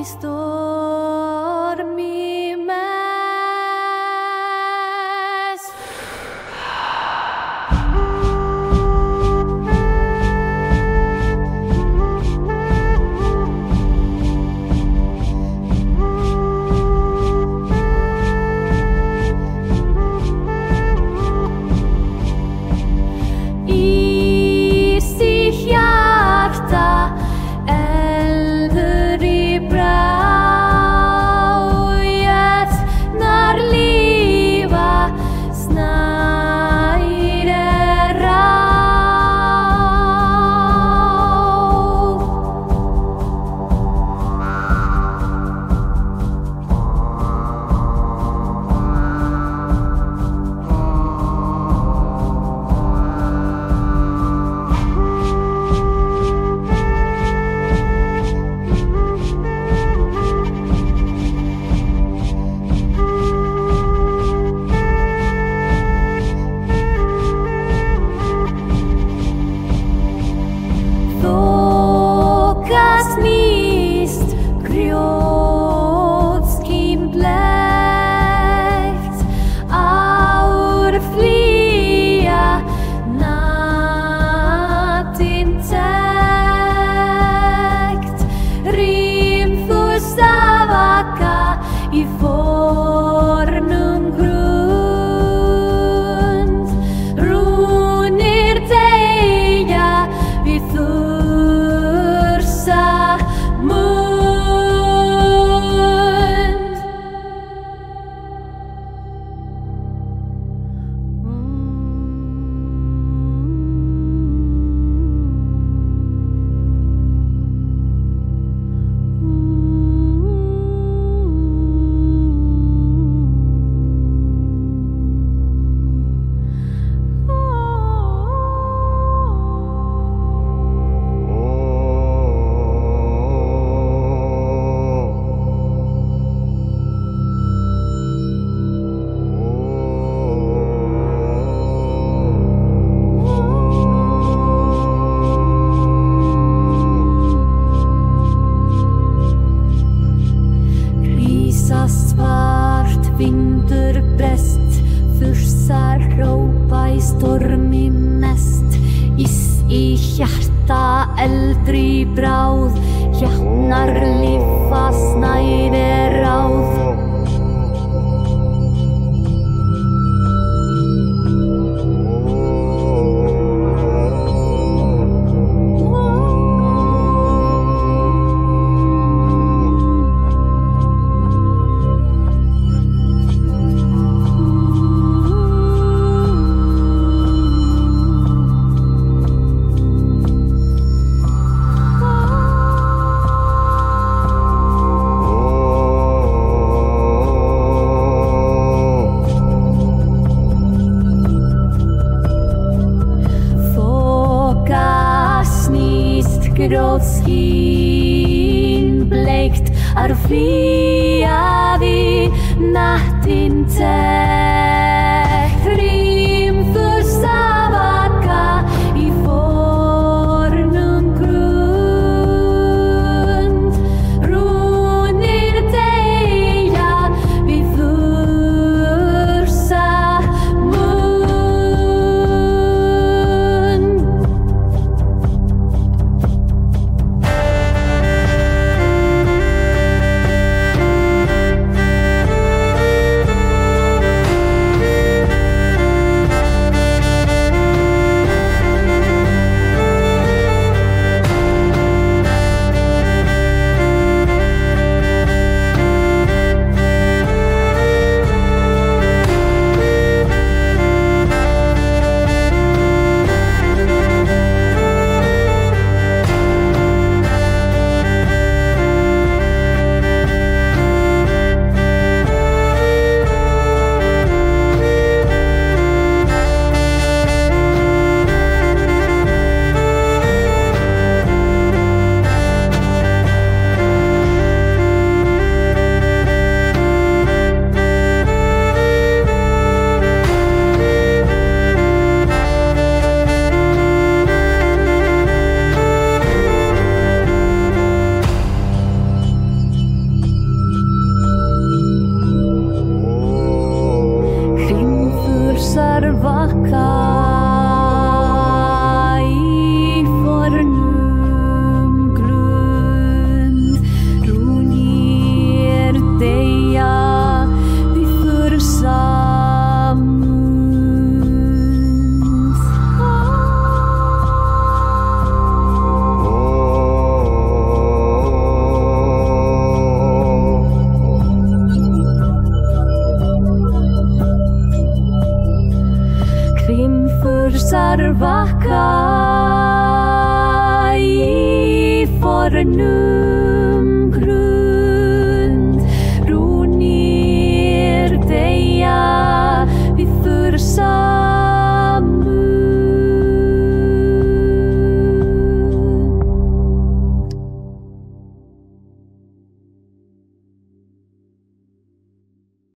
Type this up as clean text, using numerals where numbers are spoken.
stormi mest. I sitt hjärta eldur i brauet när livet snärer Þokas nýst grjótskín blekt ár flýja natin tekt rím þú stafaka í fornum grund rúnir deyja við þursa mund. Svart vindur brest þursar hrópa í stormi mest ís í hjarta eldri bráð hjarnar lífa snæri ráð. Grjótskín bleikt flýja við natin tekt rím þú stafaka í fornum grund rúnir deyja við þursa mund. Krimfursar vakka i fornum grund. Ro ner deia